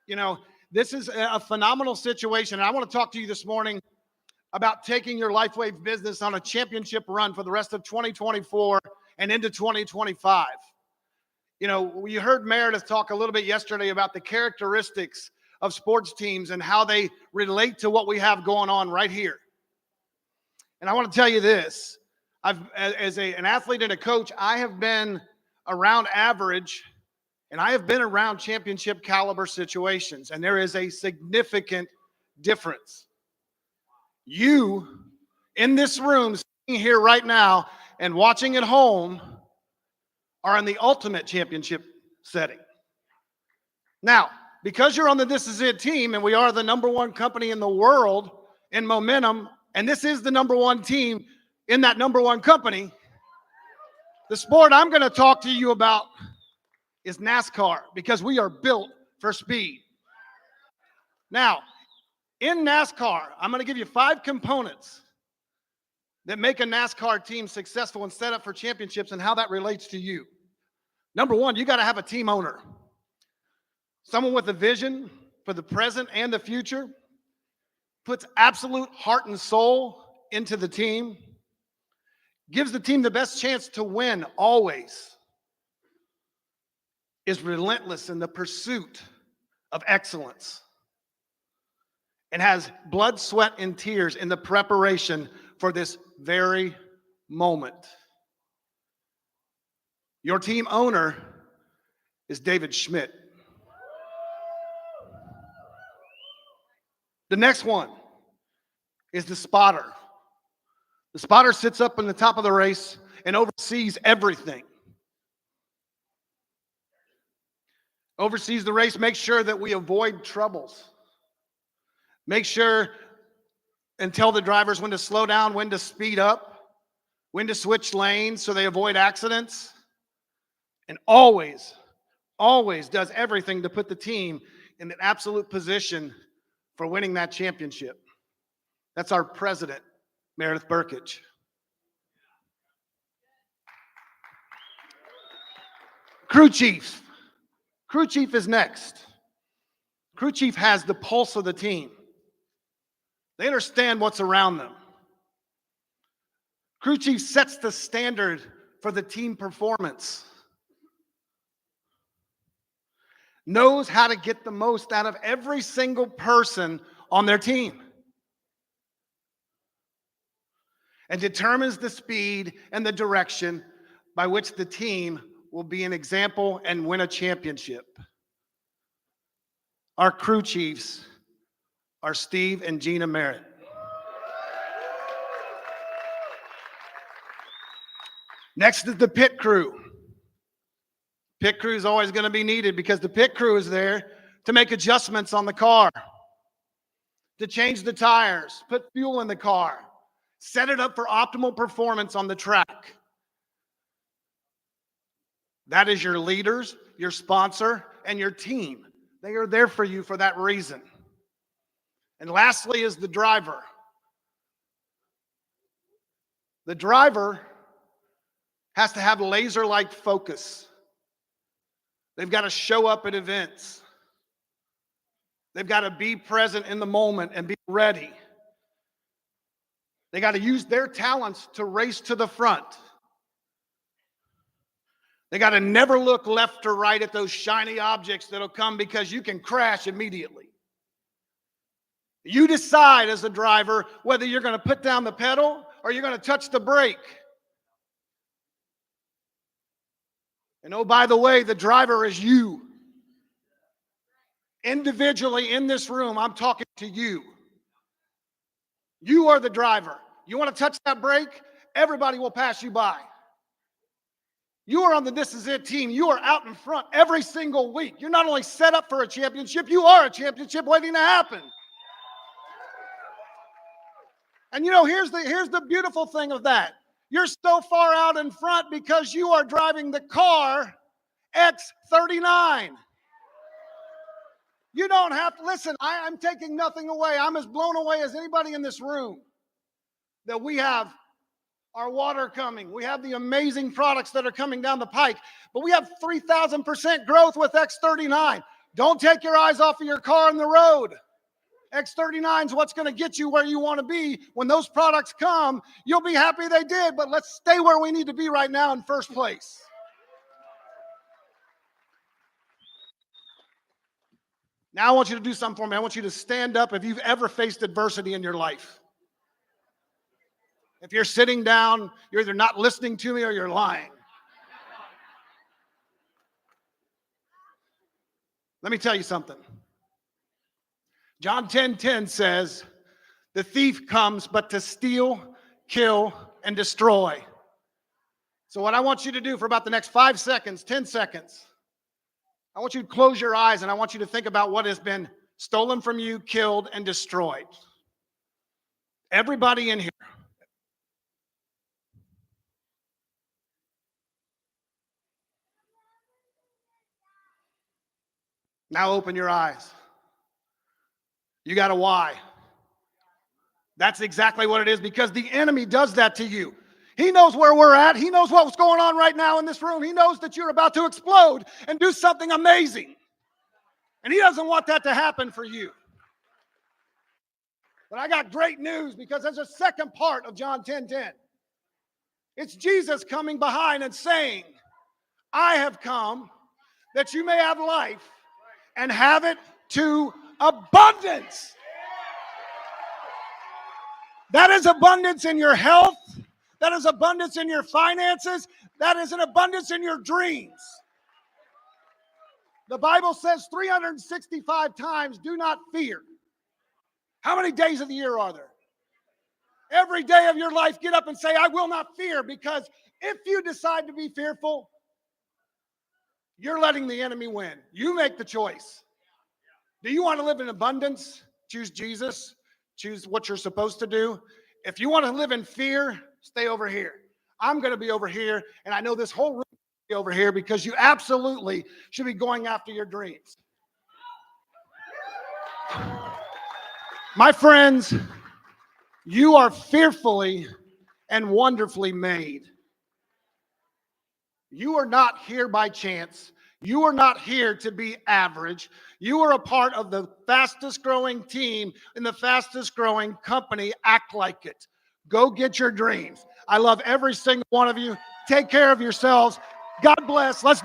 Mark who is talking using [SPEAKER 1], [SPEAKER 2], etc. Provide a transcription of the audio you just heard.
[SPEAKER 1] You know, this is a phenomenal situation. And I want to talk to you this morning about taking your LifeWave business on a championship run for the rest of 2024 and into 2025. You know, you heard Meredith talk a little bit yesterday about the characteristics of sports teams and how they relate to what we have going on right here. And I want to tell you this. As an athlete and a coach, I have been around average and I have been around championship caliber situations, and there is a significant difference. You in this room, sitting here right now and watching at home, are in the ultimate championship setting. Now, because you're on the This Is It team, and we are the number one company in the world in momentum, and this is the number one team in that number one company, the sport I'm going to talk to you about is NASCAR, because we are built for speed. Now, in NASCAR, I'm going to give you 5 components that make a NASCAR team successful and set up for championships and how that relates to you. Number 1, you got to have a team owner. Someone with a vision for the present and the future, puts absolute heart and soul into the team, gives the team the best chance to win always, is relentless in the pursuit of excellence, and has blood, sweat, and tears in the preparation for this very moment. Your team owner is David Schmidt. The next one is the spotter. The spotter sits up in the top of the race and oversees everything. Oversees the race, makes sure that we avoid troubles. Make sure and tell the drivers when to slow down, when to speed up, when to switch lanes so they avoid accidents. And always does everything to put the team in an absolute position for winning that championship. That's our president, Meredith Burkich. Crew chief. Crew chief is next. Crew chief has the pulse of the team. They understand what's around them. Crew chief sets the standard for the team performance. Knows how to get the most out of every single person on their team. And determines the speed and the direction by which the team will be an example and win a championship. Our crew chiefs are Steve and Gina Merritt. Next is the pit crew. Pit crew is always going to be needed because the pit crew is there to make adjustments on the car, to change the tires, put fuel in the car, set it up for optimal performance on the track. That is your leaders, your sponsor, and your team. They are there for you for that reason. And lastly is the driver. The driver has to have laser-like focus. They've got to show up at events. They've got to be present in the moment and be ready. They got to use their talents to race to the front. They got to never look left or right at those shiny objects that'll come because you can crash immediately. You decide as a driver whether you're going to put down the pedal or you're going to touch the brake. And oh, by the way, the driver is you. Individually in this room, I'm talking to you. You are the driver. You want to touch that brake? Everybody will pass you by. You are on the This Is It team. You are out in front every single week. You're not only set up for a championship, you are a championship waiting to happen. And you know, here's the beautiful thing of that. You're so far out in front because you are driving the car X39. You don't have to, listen, I'm taking nothing away. I'm as blown away as anybody in this room that we have our water coming. We have the amazing products that are coming down the pike, but we have 3,000% growth with X39. Don't take your eyes off of your car on the road. X39 is what's going to get you where you want to be. When those products come, you'll be happy they did, but let's stay where we need to be right now in first place. Now I want you to do something for me. I want you to stand up if you've ever faced adversity in your life. If you're sitting down, you're either not listening to me or you're lying. Let me tell you something. John 10:10 says, the thief comes but to steal, kill, and destroy. So what I want you to do for about the next 5 seconds, 10 seconds, I want you to close your eyes and I want you to think about what has been stolen from you, killed, and destroyed. Everybody in here. Now open your eyes. You got a why. That's exactly what it is, because the enemy does that to you. He knows where we're at. He knows what's going on right now in this room. He knows that you're about to explode and do something amazing. And he doesn't want that to happen for you. But I got great news, because there's a second part of John 10:10. It's Jesus coming behind and saying, I have come that you may have life and have it to abundance. That is abundance in your health. That is abundance in your finances. That is an abundance in your dreams. The Bible says 365 times, do not fear. How many days of the year are there? Every day of your life, get up and say, I will not fear, because if you decide to be fearful, you're letting the enemy win. You make the choice. Do you want to live in abundance? Choose Jesus. Choose what you're supposed to do. If you want to live in fear, stay over here. I'm going to be over here, and I know this whole room will be over here, because you absolutely should be going after your dreams. My friends, you are fearfully and wonderfully made. You are not here by chance. You are not here to be average. You are a part of the fastest growing team in the fastest growing company. Act like it. Go get your dreams. I love every single one of you. Take care of yourselves. God bless. Let's